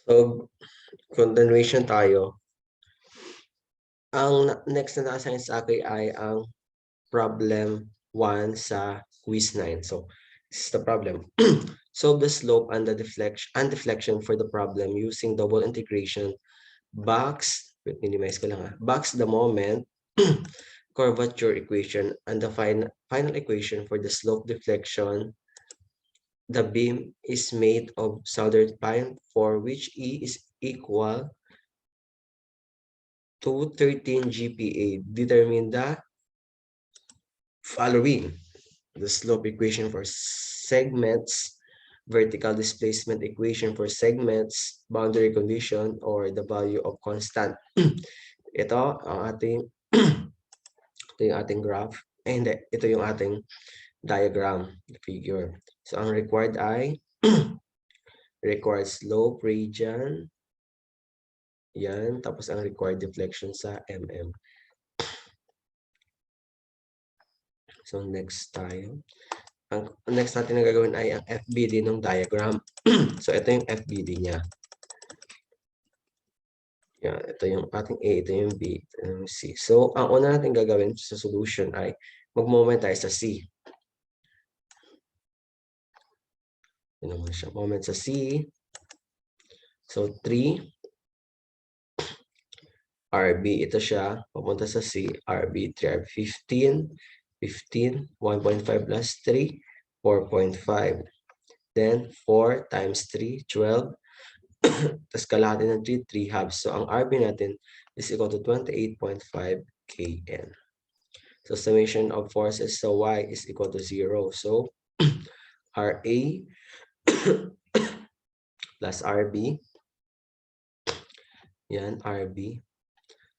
So, continuation tayo. Ang next na naka-assign sa akin ay ang problem 1 sa quiz 9. So, this is the problem. Solve the slope and the deflection for the problem using double integration. Minimize ko lang ha. Box the moment curvature equation and the final equation for the slope deflection. The beam is made of soldered pine for which E is equal to 13 GPa. Determine the following: the slope equation for segments, vertical displacement equation for segments, boundary condition, or the value of constant. Ito ang ating ito yung ating graph. Hindi, ito yung ating diagram, the figure. So ang required ay required slope region. Yan, tapos ang required deflection sa mm. So next tayo. Ang next natin na gagawin ay ang FBD ng diagram. So ito yung FBD niya. Yan, ito yung ating A, ito yung B, ito yung C. So ang una natin gagawin sa solution ay mag-moment tayo sa C. Ito naman siya, moment sa C. So 3 RB, ito siya, papunta sa C, RB, 3 RB, 15, 1.5 plus 3, 4.5. Then 4 times 3, 12. Tapos kalahati ng 3 halves. So ang RB natin is equal to 28.5 kN. So summation of forces sa Y is equal to 0. So RA plus RB. Yan, RB.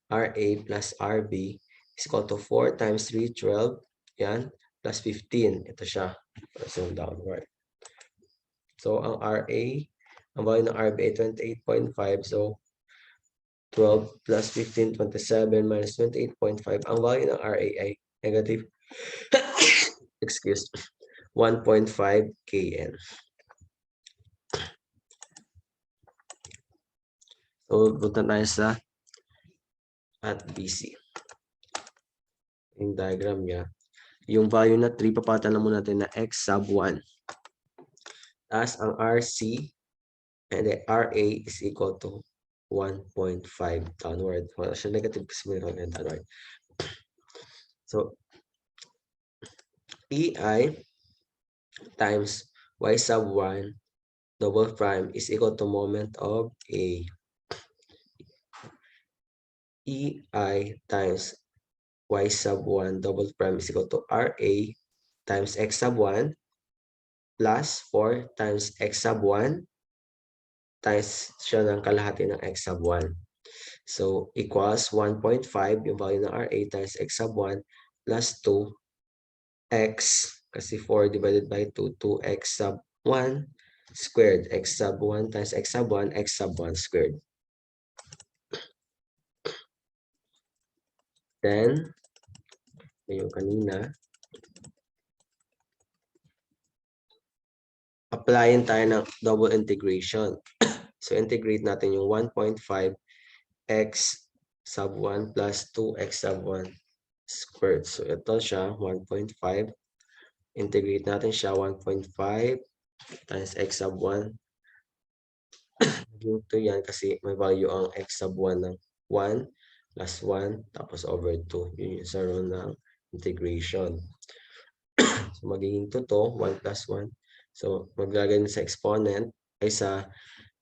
RA plus RB is equal to 4 times 3, 12. Yan, plus 15. Ito siya. So downward. So ang RA, ang value ng RB ay 28.5. So 12 plus 15, 27 minus 28.5. Ang value ng RA ay negative, excuse, 1.5 kN. So punta tayo sa at BC. Yung diagram niya. Yung value na 3, papatan na muna natin na x sub 1. Tapos ang RC and the RA is equal to 1.5 downward. Wala siya negative kasi mayroon yung downward. So, EI times y sub 1 double prime is equal to moment of A. EI times y sub 1 double prime is equal to RA times x sub 1 plus 4 times x sub 1 times siya ng kalahati ng x sub 1. So, equals 1.5 yung value ng RA times x sub 1 plus 2x kasi 4 divided by 2, 2x sub 1 squared. X sub 1 times x sub 1, x sub 1 squared. Then, yung kanina, applyin tayo ng double integration. So, integrate natin yung 1.5 x sub 1 plus 2x sub 1 squared. So, ito siya, 1.5. Integrate natin siya, 1.5 times x sub 1. Naging 2 yan kasi may value ang x sub 1 ng 1 plus 1 tapos over 2. Yun yung sa row ng integration. So, magiging 2 to, 1 plus 1. So, maglagay sa exponent ay sa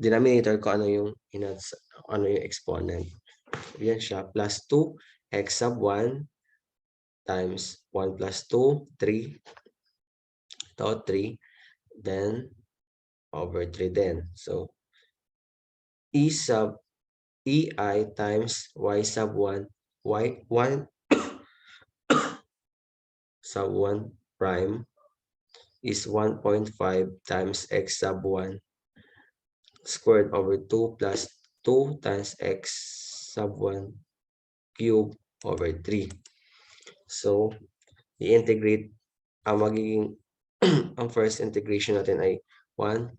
denominator ko ano yung exponent. Yan siya, plus 2 x sub 1 times 1 plus 2, 3. Ito, 3. Then, over 3 din. So, E sub EI times y sub 1, y1 sub 1 prime is 1.5 times x sub 1 squared over 2 plus 2 times x sub 1 cube over 3. So, i-integrate ang magiging ang first integration natin ay 1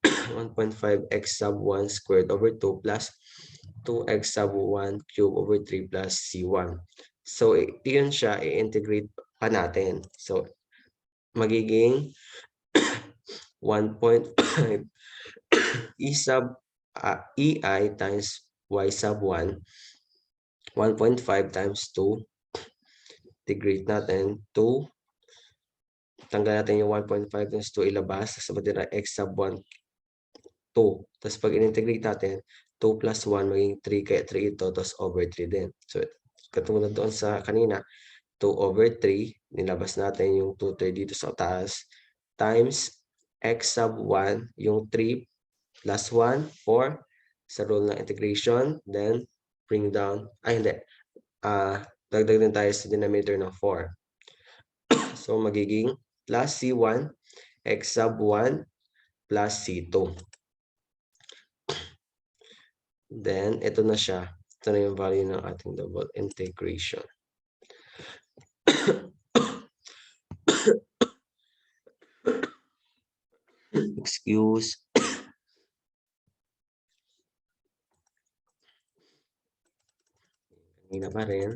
1.5 x sub 1 squared over 2 plus 2x sub 1 cube over 3 plus C1. So, yun siya, i-integrate pa natin. So, magiging 1.5 E sub EI times Y sub 1, 1.5 times 2, integrate natin, 2, tanggal natin yung 1.5 times 2, ilabas, tapos matira X sub 1, 2. Tapos pag in-integrate natin, 2 plus 1 maging 3, kaya 3 ito, tapos over 3 din. So, katulad doon sa kanina, 2 over 3, nilabas natin yung 2/3 dito sa taas, times X sub 1, yung 3 plus 1, 4, sa rule ng integration, then bring down, hindi, dagdag din tayo sa denominator ng 4. So, magiging plus C1, X sub 1, plus C2. Then, ito na siya. Ito na yung value ng ating double integration. Excuse. Kanina pa rin.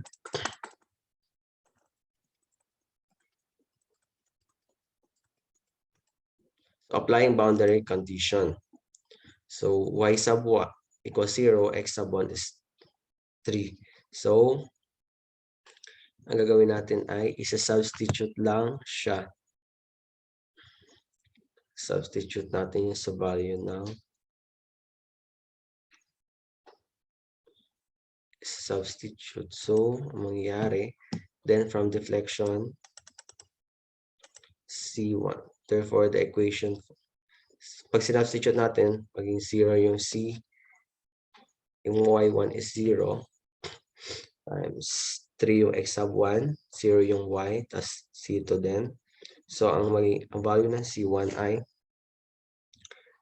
So, applying boundary condition. So, y sub 1 equals 0, x sub 1 is 3. So, ang gagawin natin ay isa-substitute lang siya. Substitute natin yung sa value ng substitute. So, ang mangyayari, then from deflection, C1. Therefore, the equation, pag sinubstitute natin, maging 0 yung C, yung y1 is 0, times 3 yung x sub 1, 0 yung y, tas C2 din. So, ang value ng C1 ay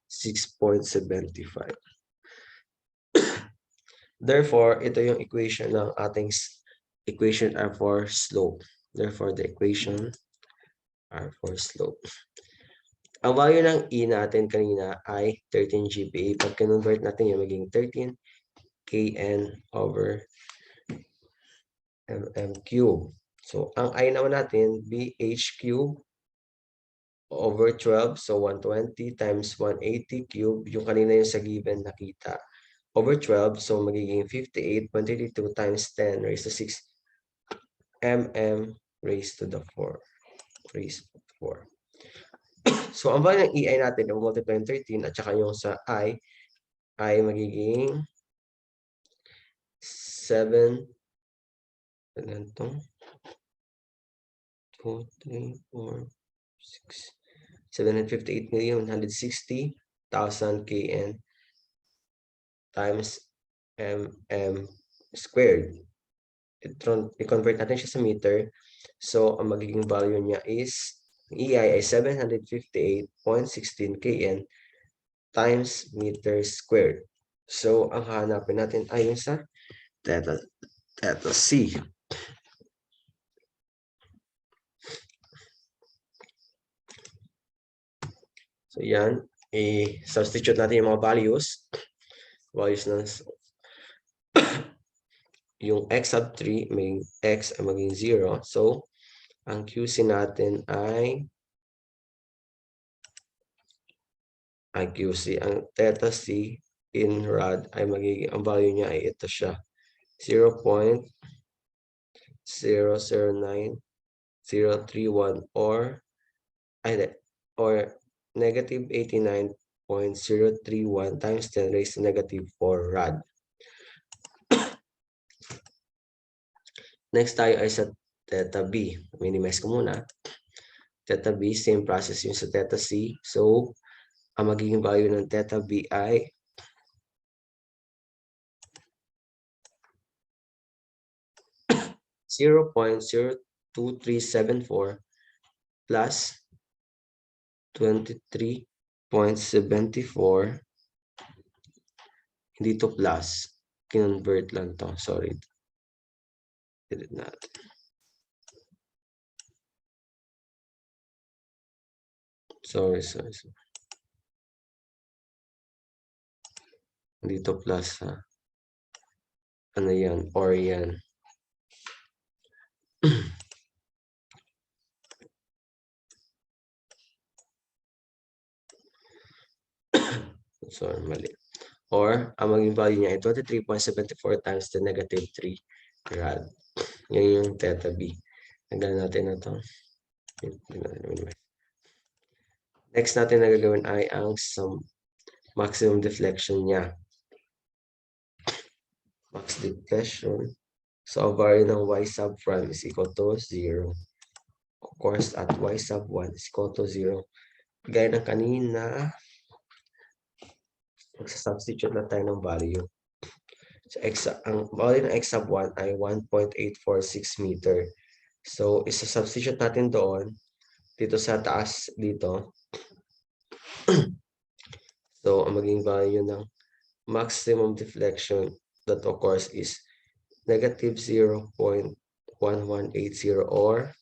6.75. Therefore, ito yung equation ng ating equation R for slope. Therefore, the equation R for slope. Ang value ng E natin kanina ay 13 GPa. Pag convert natin yung maging 13 kN over mm cube. So, ang I naman natin, BH cube over 12. So, 120 times 180 cube. Yung kanina yung sa given nakita. Over 12. So, magiging 58.32 times 10 raised to 6 mm raised to the 4. Raised to 4. So, ang value ng EI natin, multiply ng 13 at saka yung sa I ay magiging 7, ganito, 2, 3, 4, 6, 758,160,000 kN times mm squared. I-convert natin siya sa meter. So, ang magiging value niya is, EI ay 758.16 kN times meter squared. So, ang hahanapin natin ay yung sa theta C. So, yan. I-substitute natin yung mga values. Values ng yung x sub 3, may x ay maging 0. So, ang QC natin ay QC. Ang theta C in rad ay magiging, ang value niya ay ito siya. 0.009031 or negative 89.031 times 10 raised to negative 4 rad. Next tayo ay sa theta B. Minimize ko muna. Theta B, same process yung sa theta C. So, ang magiging value ng theta B ay 0.02374 plus 23.74. Hindi to plus. Kinonvert lang to. Sorry. Edit natin. Sorry. Dito plus ha. Ano yan? Or yan. Sorry, mali. Or, ang maging value niya ay 23.74 times the negative 3 rad. Yan yung theta b. Nagdala natin na ito. Next natin na gagawin ay ang maximum deflection niya. Max deflection. So, ang value ng y sub prime is equal to 0. Of course, at y sub 1 is equal to 0. Gaya ng kanina, magsasubstitute na tayo ng value. So, ang value ng x sub 1 ay 1.846 meter. So, isa-substitute natin doon, dito sa taas, dito. So, ang maging value ng maximum deflection that occurs is negative 0.1180 or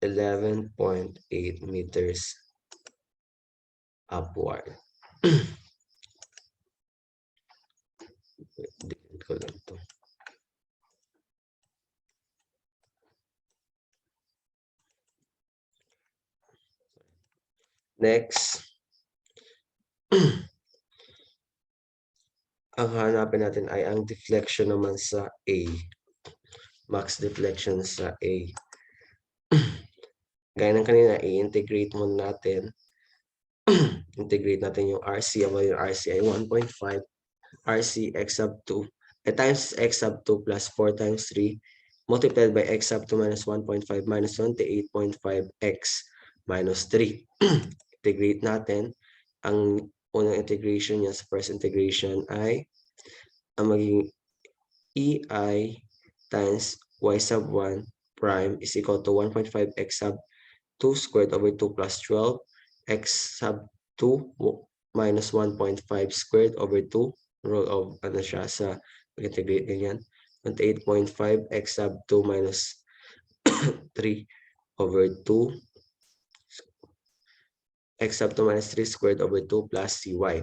11.8 meters upward. Delete ko lang ito. Next, ang hanapin natin ay ang deflection naman sa A. Max deflection sa A. Gaya ng kanina, i-integrate muna natin. Integrate natin yung RC. Yung RC ay 1.5. RC x sub 2. Times x sub 2 plus 4 times 3 multiplied by x sub 2 minus 1.5 minus 28.5 x minus 3. Integrate natin. Ang unang integration niya sa first integration ay ang magiging EI times y sub 1 prime is equal to 1.5 x sub 2 squared over 2 plus 12 x sub 2 minus 1.5 squared over 2 rule of ano siya sa integrate ganyan 28.5 x sub 2 minus 3 over 2 x sub 2 minus 3 squared over 2 plus cy.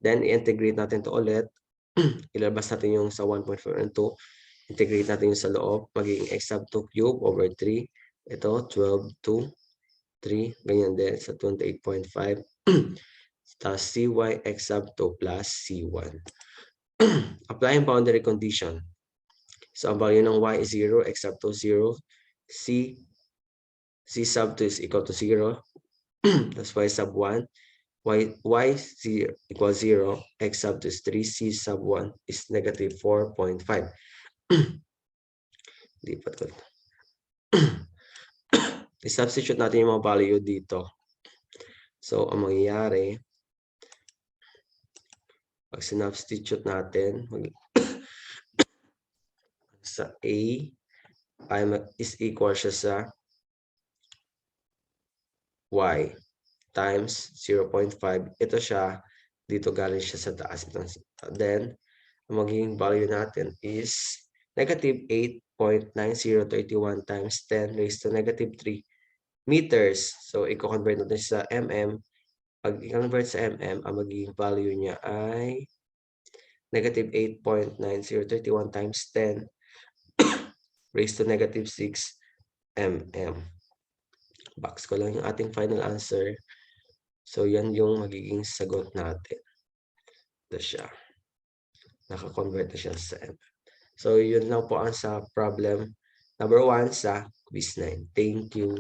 Then, i-integrate natin to ulit. Ilabas natin yung sa 1.4 and 2. Integrate natin yung sa loob. Magiging x sub 2 cube over 3. Ito, 12, 2, 3. Ganyan din sa 28.5. Tapos cy x sub 2 plus c1. Applying boundary condition. So, ang value ng y is 0, x sub 2 0. C sub 2 is equal to 0. That's y sub 1. Y 0 equals 0, x sub 2 is 3, c sub 1 is negative 4.5. Lipat ko ito. I-substitute natin yung mga value dito. So, ang mangyayari, pag sinubstitute natin, sa A is equal siya sa Y times 0.5. Ito siya, dito galing siya sa taas. Then, ang magiging value natin is negative 8.9031 times 10 raised to negative 3 meters. So, i-convert natin sa mm. Pag i-convert sa mm, ang magiging value niya ay negative 8.9031 times 10 raised to negative 6 mm. Box ko lang yung ating final answer. So, yan yung magiging sagot natin. Ito siya. Naka-convert na siya sa M. So, yun lang po ang sa problem number 1 sa quiz 9. Thank you.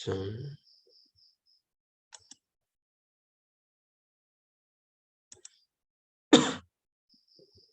So,